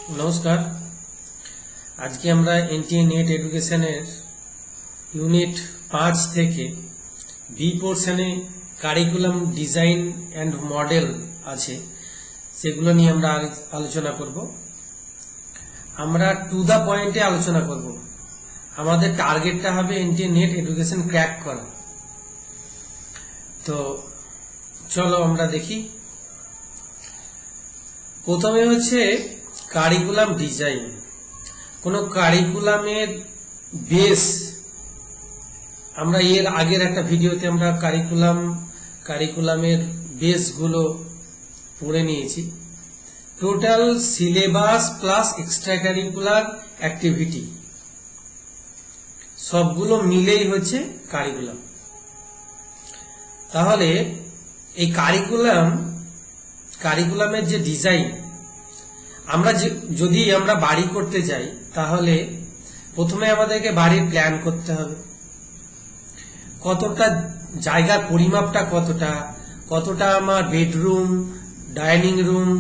নমস্কার। আজকে আমরা এনটিএ নেট এডুকেশনের ইউনিট 5 থেকে বি পোর্শনে কারিকুলাম ডিজাইন অ্যান্ড মডেল আছে, সেগুলো নিয়ে আমরা আলোচনা করব। আমরা টু দ্য পয়েন্টে আলোচনা করব। আমাদের টার্গেটটা হবে এনটিএ নেট এডুকেশন ক্র্যাক করা। তো চলো আমরা দেখি। প্রথমে হচ্ছে কারিকুলাম ডিজাইন। কোন কারিকুলামের বেস, আমরা এর আগের একটা ভিডিওতে আমরা কারিকুলামের বেসগুলো পড়ে নিয়েছি। Total syllabus plus extra curricular activity সবগুলো মিলেই হচ্ছে কারিকুলাম। তাহলে এই কারিকুলামের যে ডিজাইন, যদি আমরা বাড়ি করতে যাই তাহলে প্রথমে আমাদেরকে বাড়ির প্ল্যান করতে হবে। কতটা জায়গার পরিমাপটা কতটা আমার বেডরুম, ডাইনিং রুম,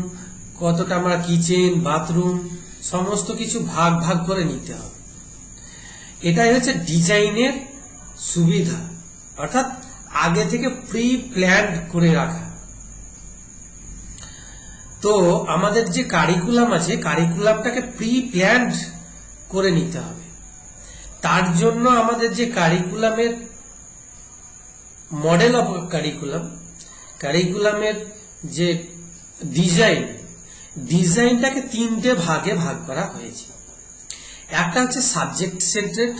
কতটা আমার কিচেন, বাথরুম, সমস্ত কিছু ভাগ ভাগ করে নিতে হবে। এটাই হচ্ছে ডিজাইনের সুবিধা, অর্থাৎ আগে থেকে প্রি প্ল্যান করে রাখা। তো আমাদের যে কারিকুলাম আছে, কারিকুলামটাকে প্রি প্ল্যান্ড করে নিতে হবে। তার জন্য আমাদের যে কারিকুলামের মডেল অফ কারিকুলামের যে ডিজাইনটাকে তিনটে ভাগে ভাগ করা হয়েছে। একটা হচ্ছে সাবজেক্ট সেন্টারেড,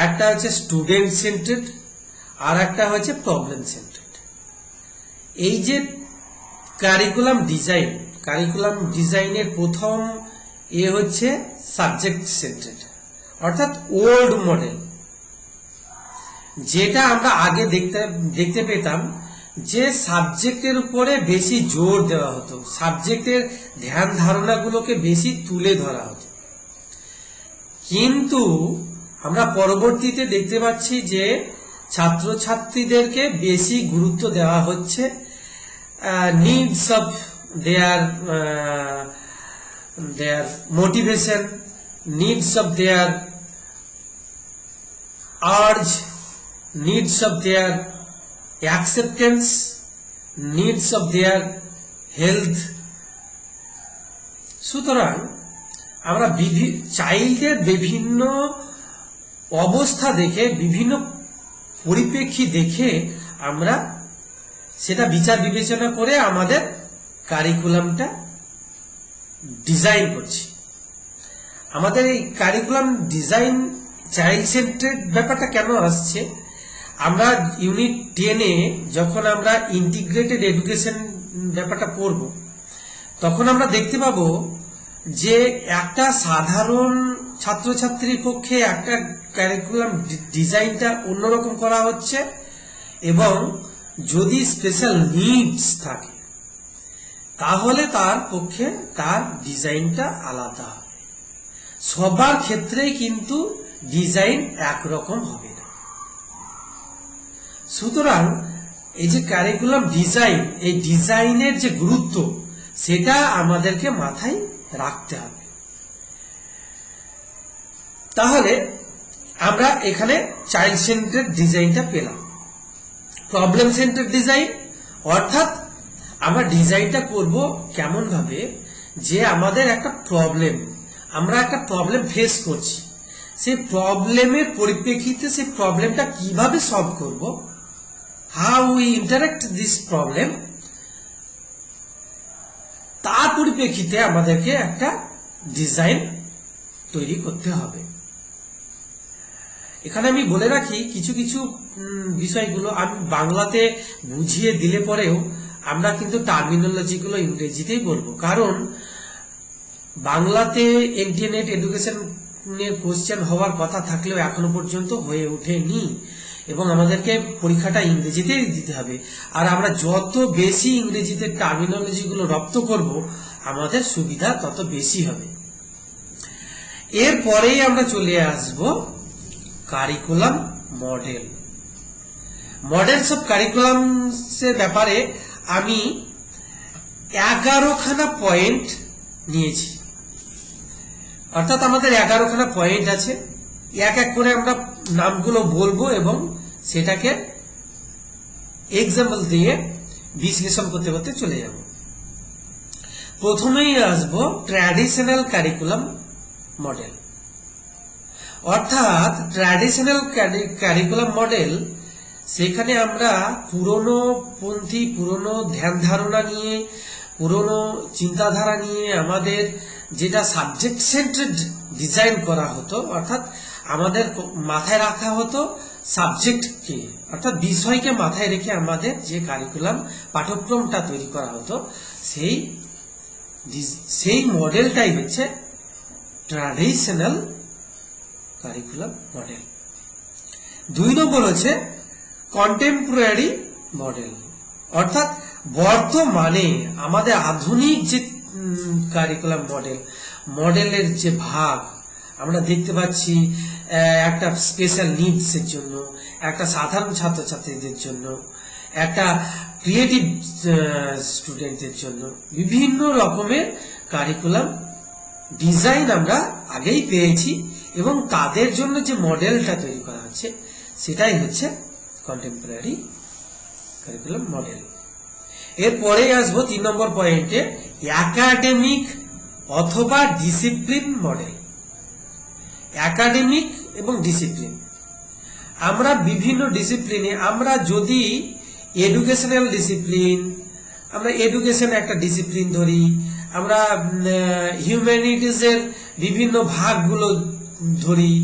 একটা হচ্ছে স্টুডেন্ট সেন্টারেড, আর একটা হচ্ছে প্রবলেম সেন্টারেড। এই যে কারিকুলাম ডিজাইনের প্রথম হচ্ছে সাবজেক্ট সেন্টারেড, অর্থাৎ ওল্ড মডেল। যেটা আমরা আগে দেখতে পেতাম যে সাবজেক্টের উপরে বেশি জোর দেওয়া হতো, সাবজেক্টের ধ্যান ধারণাগুলোকে বেশি তুলে ধরা হতো। কিন্তু আমরা পরবর্তীতে দেখতে পাচ্ছি যে ছাত্রছাত্রীদেরকে বেশি গুরুত্ব দেওয়া হচ্ছে needs of their motivation, needs of their urge, needs of their acceptance, needs of their health। সুতরাং আমরা চাইল্ডের বিভিন্ন অবস্থা দেখে, বিভিন্ন পরিপ্রেক্ষী দেখে আমরা সেটা বিচার বিবেচনা করে আমাদের কারিকুলামটা ডিজাইন করছি। আমাদের এই কারিকুলাম ডিজাইন চাইল্ড সেন্টারেড ব্যাপারটা কেন আসছে? আমরা ইউনিট 10-এ যখন আমরা ইন্টিগ্রেটেড এডুকেশন ব্যাপারটা পড়ব, তখন আমরা দেখতে পাবো যে একটা সাধারণ ছাত্রছাত্রীর পক্ষে একটা কারিকুলাম ডিজাইনটা অন্যরকম করা হচ্ছে, এবং যদি স্পেশাল নিডস থাকে তাহলে তার পক্ষে তার ডিজাইনটা আলাদা হবে। সবার ক্ষেত্রেই কিন্তু ডিজাইন একরকম হবে না। সুতরাং এই যে কারিকুলাম ডিজাইন, এই ডিজাইনের যে গুরুত্ব, সেটা আমাদেরকে মাথায় রাখতে হবে। তাহলে আমরা এখানে চাইল্ড সেন্টারেড ডিজাইনটা পেলাম। প্রবলেম সেন্টার ডিজাইন, অর্থাৎ আমরা ডিজাইনটা করব কেমন ভাবে যে আমাদের আমরা একটা প্রবলেম ফেস করছি, সেই প্রবলেমের পরিপ্রেক্ষিতে সেই প্রবলেমটা কিভাবে সলভ করব, how we interact this problem, তার পরিপ্রেক্ষিতে আমাদেরকে একটা ডিজাইন তৈরি করতে হবে। এখানে আমি বলে রাখি কিছু কিছু বিষয়গুলো আমি বাংলাতে বুঝিয়ে দিলে পরেও আমরা কিন্তু টার্মিনোলজিগুলো ইংরেজিতেই বলবো, কারণ বাংলাতে এনটিএ নেট এডুকেশনের কোশ্চেন হওয়ার কথা থাকলেও এখনো পর্যন্ত হয়ে ওঠেনি, এবং আমাদেরকে পরীক্ষাটা ইংরেজিতেই দিতে হবে। আর আমরা যত বেশি ইংরেজিতে টার্মিনোলজিগুলো রপ্ত করব, আমাদের সুবিধা তত বেশি হবে। এরপরেই আমরা চলে আসব কারিকুলাম মডেলস অফ কারিকুলামসের ব্যাপারে আমি 11খানা পয়েন্ট নিয়েছি। অর্থাৎ আমাদের 11খানা পয়েন্ট আছে, এক এক করে আমরা নামগুলো বলবো এবং সেটাকে এক্সাম্পল দিয়ে বিশ্লেষণ করতে করতে চলে যাব। প্রথমেই আসবো ট্র্যাডিশনাল কারিকুলাম মডেল। অর্থাৎ ট্র্যাডিশনাল কারিকুলাম মডেল, সেখানে আমরা পুরনো পন্থী, পুরনো ধ্যান ধারণা নিয়ে, পুরনো চিন্তাধারা নিয়ে আমাদের যেটা সাবজেক্ট সেন্টারেড ডিজাইন করা হতো, অর্থাৎ আমাদের মাথায় রাখা হতো সাবজেক্টকে, অর্থাৎ বিষয়কে মাথায় রেখে আমাদের যে কারিকুলাম পাঠ্যক্রমটা তৈরি করা হতো, সেই মডেলটাই হচ্ছে ট্র্যাডিশনাল কারিকুলাম মডেল। 2 নম্বর হচ্ছে কন্টেম্পোরারি মডেল। অর্থাৎ বর্তমানে আমাদের আধুনিক যে কারিকুলাম মডেলের যে ভাগ আমরা দেখতে পাচ্ছি, একটা স্পেশাল নিডস এর জন্য, একটা সাধারণ ছাত্রছাত্রীদের জন্য, একটা ক্রিয়েটিভ স্টুডেন্টদের জন্য বিভিন্ন রকমের কারিকুলাম ডিজাইন আমরা আগেই পেয়েছি, এবং তাদের জন্য যে মডেলটা তৈরি করা হচ্ছে সেটাই হচ্ছে কন্টেম্পোরারি কারিকুলাম মডেল। এরপরে আসবো 3 নম্বর পয়েন্টে, একাডেমিক অথবা ডিসিপ্লিন মডেল। একাডেমিক এবং ডিসিপ্লিন, আমরা বিভিন্ন ডিসিপ্লিনে, আমরা যদি এডুকেশনাল ডিসিপ্লিন, আমরা এডুকেশন একটা ডিসিপ্লিন ধরি, আমরা হিউম্যানিটিজের বিভিন্ন ভাগগুলো ধরি,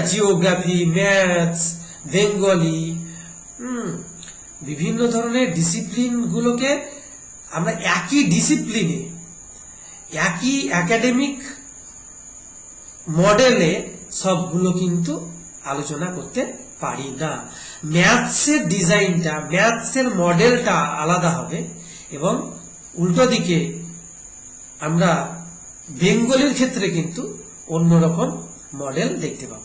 জিওগ্রাফি, ম্যাথস, বেঙ্গলি, বিভিন্ন ধরনের ডিসিপ্লিনগুলোকে আমরা একই ডিসিপ্লিনে, একই একাডেমিক মডেলে সবগুলো কিন্তু আলোচনা করতে পারি না। ম্যাথসের ডিজাইনটা, ম্যাথসের মডেলটা আলাদা হবে, এবং উল্টো দিকে আমরা বেঙ্গলির ক্ষেত্রে কিন্তু অন্যরকম মডেল দেখতে পাব।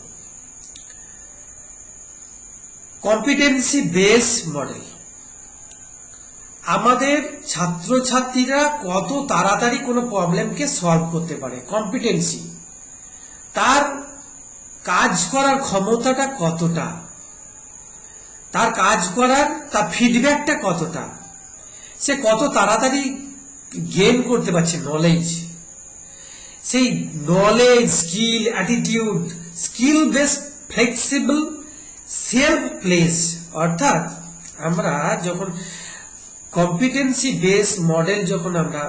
কম্পিটেন্সি বেস মডেল, আমাদের ছাত্রছাত্রীরা কত তাড়াতাড়ি কোনো প্রবলেমকে সলভ করতে পারে, কম্পিটেন্সি, তার কাজ করার ক্ষমতাটা কতটা, তার কাজ করার তার ফিডব্যাকটা কতটা, সে কত তাড়াতাড়ি গেইন করতে পারছে নলেজ, সেই knowledge, skill, attitude, skill based, flexible, self place. অর্থাৎ আমরা যখন কম্পিটেন্সি বেস মডেল যখন আমরা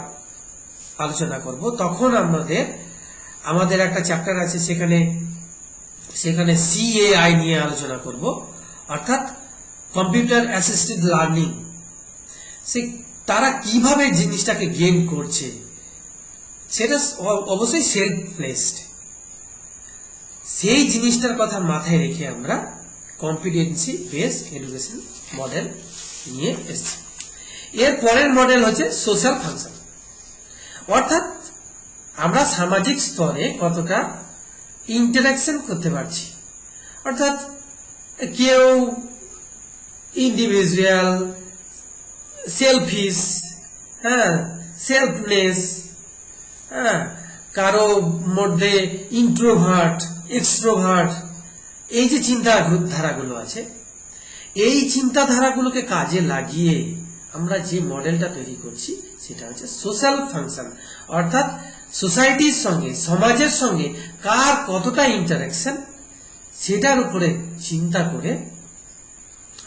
আলোচনা করব, তখন আমাদের একটা চ্যাপ্টার আছে, সেখানে CAI নিয়ে আলোচনা করব, অর্থাৎ কম্পিউটার অ্যাসিস্টেড লার্নিং। তারা কিভাবে জিনিসটাকে গেইন করছে, সেটা অবশ্যই সেলফ প্লেসড। সেই জিনিসটার কথা মাথায় রেখে আমরা কম্পিটেন্সি বেসড এডুকেশন মডেল নিয়ে এসেছি। এর পরের মডেল হচ্ছে সোশ্যাল ফাংশন। অর্থাৎ আমরা সামাজিক স্তরে কতটা ইন্টারাকশন করতে পারছি, অর্থাৎ কেউ ইন্ডিভিজুয়াল, সেলফিশ, সেলফনেস, কারো মধ্যে ইন্ট্রোভার্ট, এক্সট্রোভার্ট, এই যে চিন্তাধারাগুলো আছে, এই চিন্তাধারাগুলোকে কাজে লাগিয়ে আমরা যে মডেলটা তৈরি করছি সেটা হচ্ছে সোশ্যাল ফাংশন। অর্থাৎ সোসাইটির সঙ্গে, সমাজের সঙ্গে কার কতটা ইন্টারাকশন, সেটার উপরে চিন্তা করে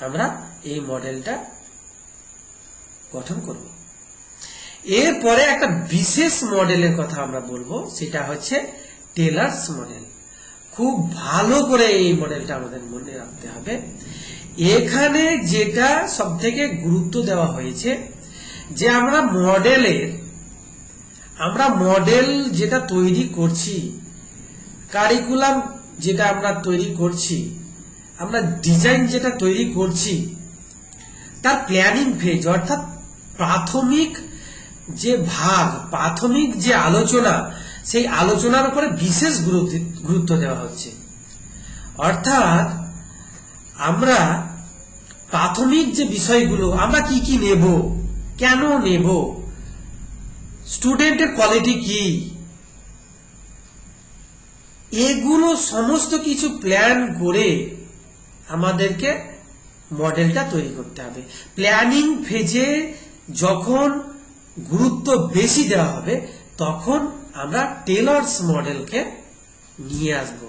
আমরা এই মডেলটা গঠন করব। এরপরে একটা বিশেষ মডেলের কথা আমরা বলবো, সেটা হচ্ছে টেলার্স মডেল। খুব ভালো করে এই মডেলটা আমাদের মনে রাখতে হবে। এখানে যেটা সব থেকে গুরুত্ব দেওয়া হয়েছে, যে আমরা মডেল যেটা তৈরি করছি, কারিকুলাম যেটা আমরা তৈরি করছি, আমরা ডিজাইন যেটা তৈরি করছি, তার প্ল্যানিং ফেজ, অর্থাৎ প্রাথমিক যে ভাগ, প্রাথমিক যে আলোচনা, সেই আলোচনার উপরে বিশেষ গুরুত্ব দেওয়া হচ্ছে। অর্থাৎ আমরা প্রাথমিক যে বিষয়গুলো, আমরা কি কি নেব, কেন নেব, স্টুডেন্টের কোয়ালিটি কি, এগুলো সমস্ত কিছু প্ল্যান করে আমাদেরকে মডেলটা তৈরি করতে হবে। প্ল্যানিং ফেজে যখন গুরুত্ব বেশি দেওয়া হবে তখন আমরা টেলরস মডেলকে নিয়ে আসব।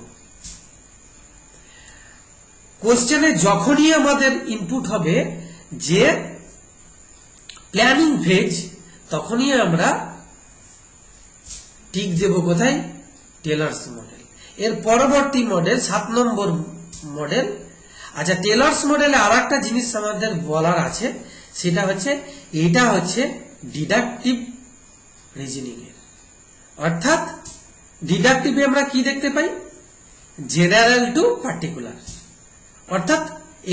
কোশ্চেনে যখনই আমাদের ইনপুট হবে যে প্ল্যানিং ফেজ, তখনই আমরা টিক দেব কোথায়? Taylor's model. এর পরবর্তী মডেল 7 নম্বর মডেল। আচ্ছা, টেলরস মডেলে আর একটা জিনিস আমাদের বলার আছে, সেটা হচ্ছে এটা হচ্ছে ডিডাকটিভ রিজনিং এর। অর্থাৎ ডিডাকটিভে আমরা কি দেখতে পাই? General two particular. অর্থাৎ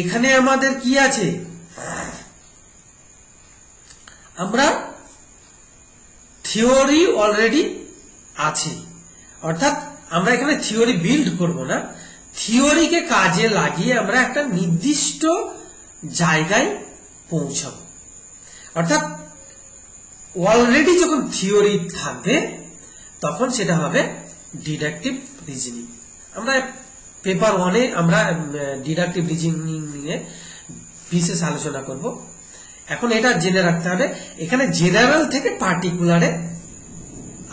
এখানে আমাদের কি আছে? আমরা থিওরি অলরেডি আছে, অর্থাৎ আমরা এখানে থিওরি বিল্ড করব না, থিওরিকে কাজে লাগিয়ে আমরা একটা নির্দিষ্ট জায়গায় পৌঁছাবো। অর্থাৎ অলরেডি যখন থিওরি থাকবে তখন সেটা হবে ডিডাকটিভ রিজনিং। আমরা পেপার 1-এ আমরা ডিডাকটিভ রিজনিং নিয়ে বিশেষ আলোচনা করব। এখন এটা জেনে রাখতে হবে, এখানে জেনারেল থেকে পার্টিকুলারে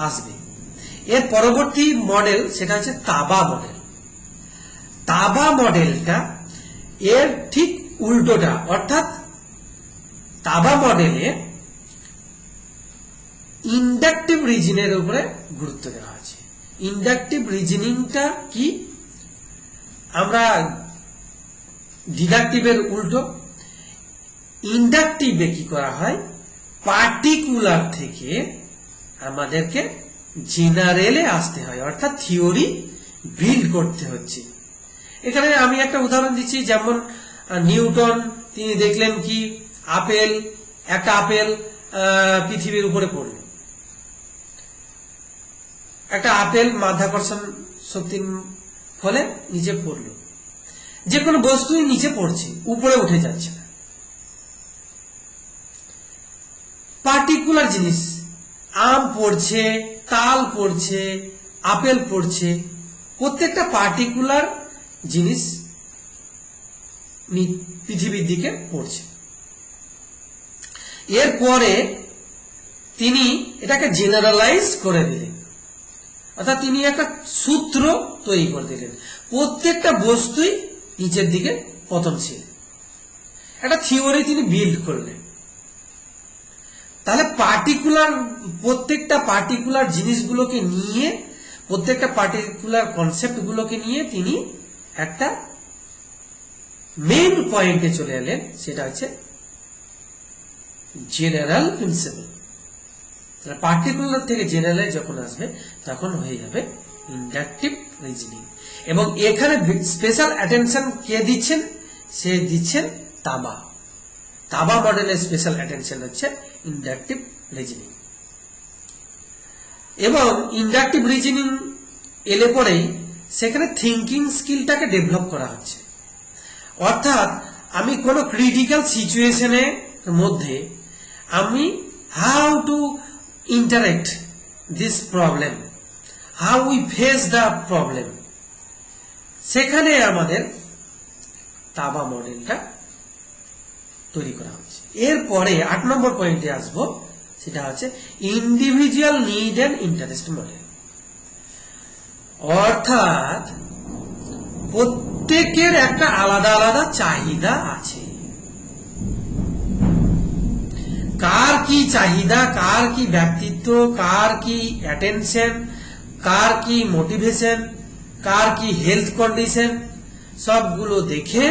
আসবে। এর পরবর্তী মডেল সেটা হচ্ছে তাবা মডেল। তাবা মডেলটা এর ঠিক উল্টোটা, অর্থাৎ তাবা মডেলে ইন্ডাকটিভ রিজনের উপরে গুরুত্ব দেওয়া আছে। ইন্ডাকটিভ রিজনিংটা কি? আমরা ডিডাকটিভের উল্টো। ইন্ডাকটিভে কি করা হয়? পার্টিকুলার থেকে আমাদেরকে জেনারেলে আসতে হয়, অর্থাৎ থিওরি বিল্ড করতে হচ্ছে। এখানে আমি একটা উদাহরণ দিচ্ছি, যেমন নিউটন, তিনি দেখলেন কি একটা আপেল পৃথিবীর উপরে পড়ল। একটা আপেল মাধ্যাকর্ষণ শক্তির ফলে নিচে পড়ল। যে কোনো বস্তুই নিচে পড়ছে, উপরে উঠে যাচ্ছে না। পার্টিকুলার জিনিস, আম পড়ছে, তাল পড়ছে, আপেল পড়ছে, প্রত্যেকটা পার্টিকুলার জিনিস পৃথিবীর দিকে পড়ছে। এরপরে তিনি এটাকে জেনারেলাইজ করে দিলেন, অর্থাৎ তিনি একটা সূত্র তৈরি করে দিলেন, প্রত্যেকটা বস্তুই নিচের দিকে পতনশীল। একটা থিওরি তিনি বিল্ড করলেন। তাহলে প্রত্যেকটা পার্টিকুলার জিনিসগুলোকে নিয়ে, প্রত্যেকটা পার্টিকুলার কনসেপ্ট গুলোকে নিয়ে তিনি একটা মেইন পয়েন্টে চলে এলেন, সেটা হচ্ছে জেনারেল প্রিন্সিপাল। পার্টিকুলার থেকে জেনারেল যখন আসবে তখন হয়ে যাবে ইন্ডাকটিভ রিজনিং। এবং এখানে স্পেশাল অ্যাটেনশন কে দিচ্ছেন? সে দিচ্ছেন তাবা মডেলের স্পেশাল অ্যাটেনশন হচ্ছে ইন্ডাকটিভ রিজনিং। এবং ইন্ডাকটিভ রিজনিং এলে পরেই সেখানে থিঙ্কিং স্কিলটাকে ডেভেলপ করা হচ্ছে। অর্থাৎ আমি কোনো ক্রিটিক্যাল সিচুয়েশনের মধ্যে আমি how to interact this problem, how we face the problem, সেখানে আমাদের তাবা মডেলটা তৈরি করা হচ্ছে। এরপরে 8 নম্বর পয়েন্টে আসবো, সেটা হচ্ছে individual need and interest model. অর্থাৎ প্রত্যেকের একটা আলাদা আলাদা চাহিদা আছে। কার কি চাহিদা, কার কি ব্যক্তিত্ব, কার কি অ্যাটেনশন, কার কি মোটিভেশন, কার কি হেলথ কন্ডিশন, সবগুলো দেখে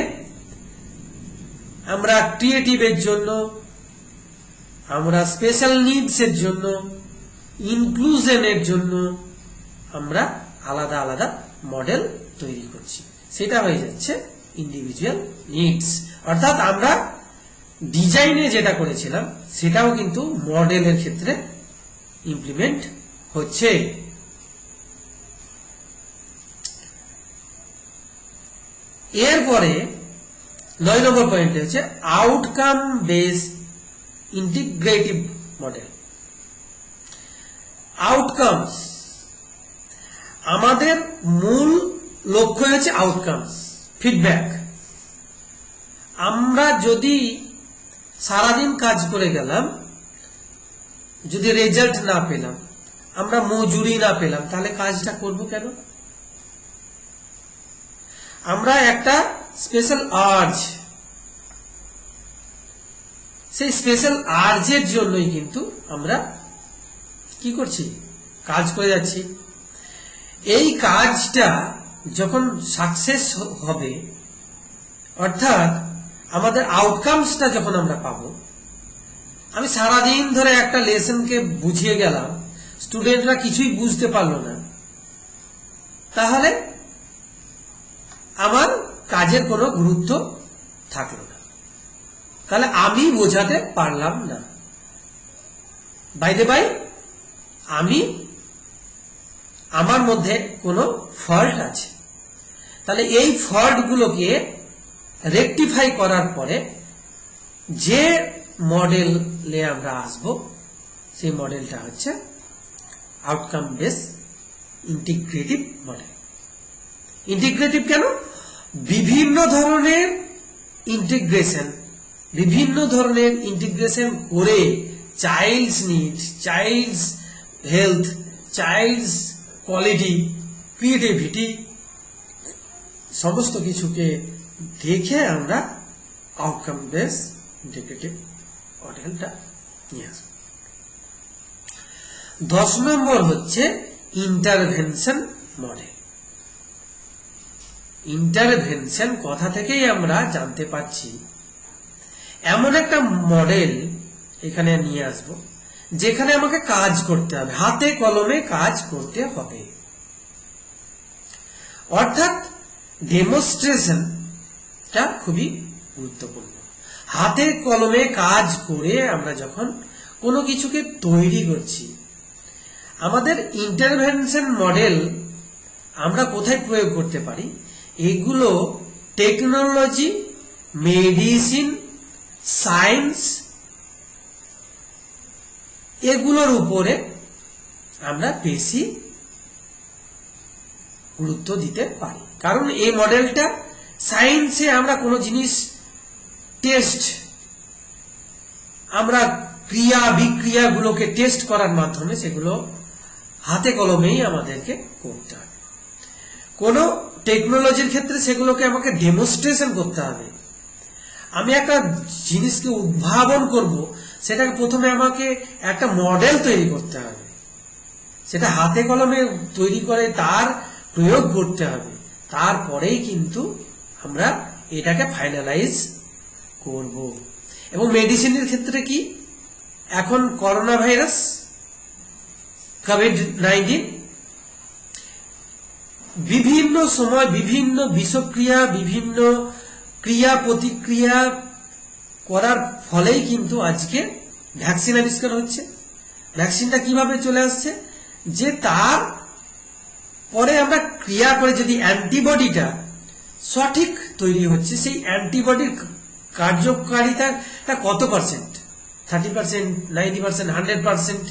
আমরা ক্রিয়েটিভের জন্য, আমরা স্পেশাল নিডস এর জন্য, ইনক্লুশনের জন্য আমরা আলাদা আলাদা মডেল তৈরি করছি। সেটা হয়ে যাচ্ছে ইন্ডিভিজুয়াল নিডস। অর্থাৎ আমরা ডিজাইনে যেটা করেছিলাম সেটাও কিন্তু মডেলের ক্ষেত্রে ইমপ্লিমেন্ট হচ্ছে। এরপরে 9 নম্বর পয়েন্ট হচ্ছে outcome based integrative model. Outcomes, আমাদের মূল লক্ষ্য হচ্ছে আউটকামস, ফিডব্যাক। আমরা যদি সারাদিন কাজ করে গেলাম, যদি রেজাল্ট না পেলাম, আমরা মজুরি না পেলাম, তাহলে কাজটা করব কেন? আমরা একটা স্পেশাল আর্জ, সেই স্পেশাল আর্জের জন্যই কিন্তু আমরা কি করছি, কাজ করে যাচ্ছি। এই কাজটা যখন সাকসেস হবে, অর্থাৎ আমাদের আউটকামসটা যখন আমরা পাবো, আমি সারাদিন ধরে একটা লেসনকে বুঝিয়ে গেলাম, স্টুডেন্টরা কিছুই বুঝতে পারলো না, তাহলে আমার কাজের কোনো গুরুত্ব থাকলো না, তাহলে আমি বোঝাতে পারলাম না। বাইদে বাই, আমার মধ্যে কোনো ফল্ট আছে। তাহলে এই ফল্টগুলোকে রেকটিফাই করার পরে যে মডেলে আমরা আসব, সেই মডেলটা হচ্ছে outcome base integrative model. Integrative কেন? বিভিন্ন ধরনের ইন্টিগ্রেশন করে child's need, child's health, child's quality, creativity, সমস্ত কিছুকে দেখে আমরা আউটকাম বেস ইন্টিগ্রেটিভ মডেলটা নিয়ে আসবো। 10 নম্বর হচ্ছে ইন্টারভেনশন মডেল। ইন্টারভেনশন কথা থেকেই আমরা জানতে পারছি এমন একটা মডেল এখানে নিয়ে আসব যেখানে আমাকে কাজ করতে হবে, হাতে কলমে কাজ করতে হবে। অর্থাৎ ডেমনস্ট্রেশনটা খুবই গুরুত্বপূর্ণ। হাতে কলমে কাজ করে আমরা যখন কোনো কিছুকে তৈরি করছি, আমাদের ইন্টারভেনশন মডেল আমরা কোথায় প্রয়োগ করতে পারি? এগুলো টেকনোলজি, মেডিসিন, সায়েন্স, এগুলোর উপরে আমরা বেশি গুরুত্ব দিতে পারি। কারণ এই মডেলটা সায়েন্সে আমরা কোনো জিনিস টেস্ট, আমরা ক্রিয়া বিক্রিয়াগুলোকে টেস্ট করার মাধ্যমে সেগুলো হাতে কলমেই আমাদেরকে করতে হবে। কোনো টেকনোলজির ক্ষেত্রে সেগুলোকে আমাকে ডেমনস্ট্রেশন করতে হবে। আমি একটা জিনিসকে উদ্ভাবন করব, সেটাকে প্রথমে আমাকে একটা মডেল তৈরি করতে হবে, সেটা হাতে কলমে তৈরি করে তার প্রয়োগ করতে হবে, তারপরেই কিন্তু আমরা এটাকে ফাইনালাইজ করব। এবং মেডিসিনের ক্ষেত্রে কি, এখন করোনা ভাইরাস, কোভিড-19, বিভিন্ন সময় বিভিন্ন বিষক্রিয়া, বিভিন্ন ক্রিয়া প্রতিক্রিয়া করার ফলেই কিন্তু আজকে ভ্যাকসিন আবিষ্কার হচ্ছে। ভ্যাকসিনটা কিভাবে চলে আসছে, যে তার পরে আমরা ক্রিয়া করে যদি অ্যান্টিবডিটা সঠিক তৈরি হচ্ছে, সেই অ্যান্টিবডির কার্যকারিতাটা কত পার্সেন্ট, 30%, 90%, 100%,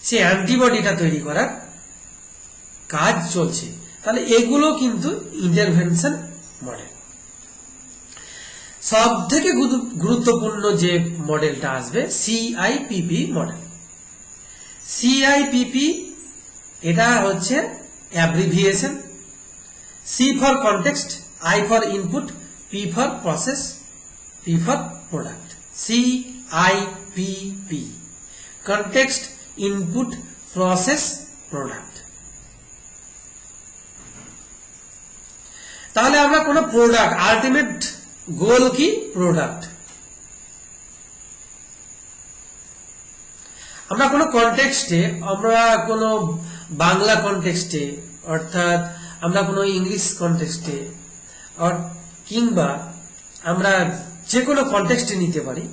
সেই অ্যান্টিবডিটা তৈরি করার কাজ চলছে। তাহলে এগুলো কিন্তু ইন্টারভেনশন মডেল। সব থেকে গুরুত্বপূর্ণ যে মডেলটা আসবে, CIPP মডেল। CIPP এটা হচ্ছে abbreviation. C for context, I for input, P for process, P for product. CIPP, context, input, process, product. তাহলে আমরা কোনো প্রোডাক্ট, আলটিমেট গোল কি, প্রোডাক্ট। আমরা কোনো কনটেক্সটে, আমরা কোনো বাংলা কনটেক্সটে, অর্থাৎ আমরা কোনো ইংলিশ কনটেক্সটে, কিংবা আমরা যে কোনো কনটেক্সটে নিতে পারি,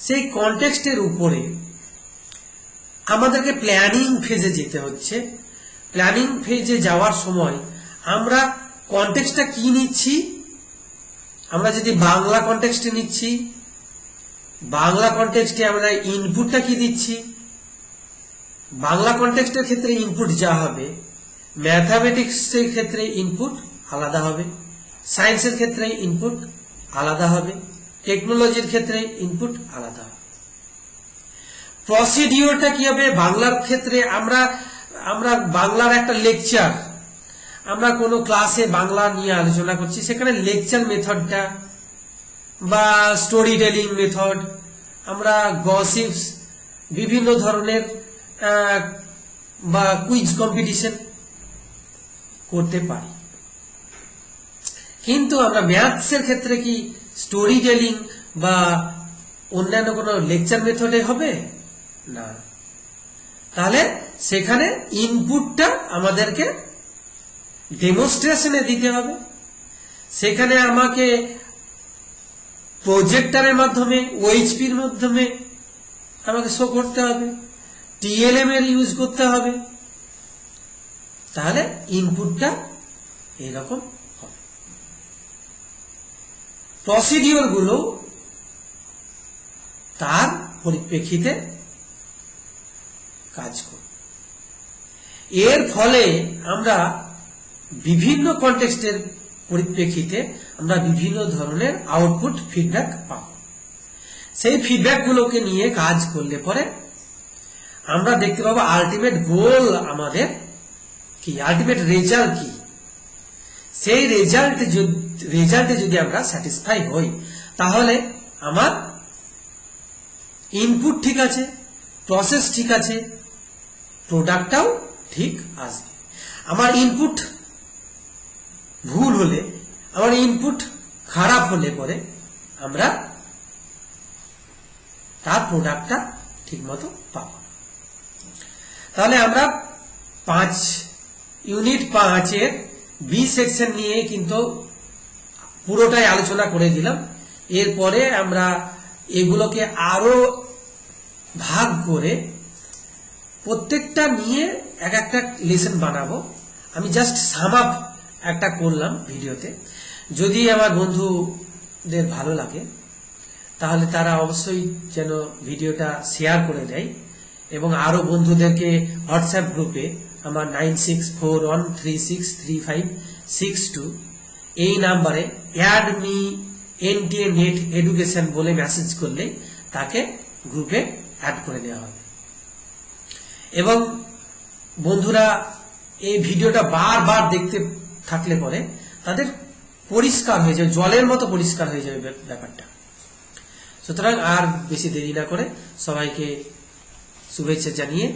সেই কনটেক্সটের উপরে আমাদেরকে প্ল্যানিং ফেজে যেতে হচ্ছে। প্ল্যানিং ফেজে যাওয়ার সময় আমরা কনটেক্সটটা কি নিচ্ছি, আমরা যদি বাংলা কনটেক্সটে নিচ্ছি, বাংলা কনটেক্সটে আমরা ইনপুটটা কি দিচ্ছি, বাংলা কনটেক্সটের ক্ষেত্রে ইনপুট যা হবে ম্যাথামেটিক্সের ক্ষেত্রে ইনপুট আলাদা হবে, সায়েন্সের ক্ষেত্রে ইনপুট আলাদা হবে, টেকনোলজির ক্ষেত্রে ইনপুট আলাদা হবে। প্রসিডিওরটা কি হবে? বাংলার ক্ষেত্রে আমরা বাংলার একটা লেকচার, আমরা কোনো ক্লাসে বাংলা নিয়ে আলোচনা করছি, সেখানে লেকচার মেথডটা বা স্টোরি টেলিং মেথড, আমরা গসিপস, বিভিন্ন ধরনের বা কুইজ কম্পিটিশন করতে পারি। কিন্তু আমরা ম্যাথসের ক্ষেত্রে কি স্টোরি টেলিং বা অন্যান্য কোনো লেকচার মেথডে হবে না। তাহলে সেখানে ইনপুটটা আমাদেরকে ডেমনস্ট্রেশনে দিতে হবে, সেখানে আমাকে প্রজেক্টরের মাধ্যমে, ওএইচপির মাধ্যমে আমাকে শো করতে হবে, টিএলএম এর ইউজ করতে হবে। তাহলে ইনপুটটা এরকম হবে। প্রসিডিওর গুলো তার পরিপ্রেক্ষিতে কাজ করবে। এর ফলে আমরা বিভিন্ন কনটেক্সটের পরিপ্রেক্ষিতে আমরা বিভিন্ন ধরনের আউটপুট ফিডব্যাক পাব। সেই ফিডব্যাক গুলোকে নিয়ে কাজ করলে পরে আমরা দেখতে পাবো আলটিমেট গোল আমাদের কি, আলটিমেট রেজাল্ট কি। সেই রেজাল্টে যদি আমরা স্যাটিসফাই হই, তাহলে আমার ইনপুট ঠিক আছে, প্রসেস ঠিক আছে, প্রোডাক্টটাও ঠিক আসবে। আমার ইনপুট ভুল হলে, আমার ইনপুট খারাপ হলে পরে আমরা তার প্রোডাক্টটা ঠিক মতো পাব। তাহলে আমরা ইউনিট 5-এর বি সেকশন নিয়ে কিন্তু পুরোটাই আলোচনা করে দিলাম। এরপরে আমরা এগুলোকে আরো ভাগ করে প্রত্যেকটা নিয়ে এক একটা লেসন বানাবো। আমি জাস্ট সাম আপ একটা করলাম ভিডিওতে। যদি আমার বন্ধুদের ভালো লাগে তাহলে তারা অবশ্যই যেন ভিডিওটা শেয়ার করে দেয় এবং আরো বন্ধুদেরকে হোয়াটসঅ্যাপ গ্রুপে আমার 9641363562 এই নাম্বারে add me NTA net education বলে মেসেজ করলে তাকে গ্রুপে অ্যাড করে দেওয়া হবে। এবং বন্ধুরা এই ভিডিওটা বারবার দেখতে থাকলে পরে তাদের পরিষ্কার হয়ে যাবে, জলের মতো পরিষ্কার হয়ে যাবে ব্যাপারটা। সুতরাং আর বেশি দেরি না করে সবাইকে শুভেচ্ছা জানিয়ে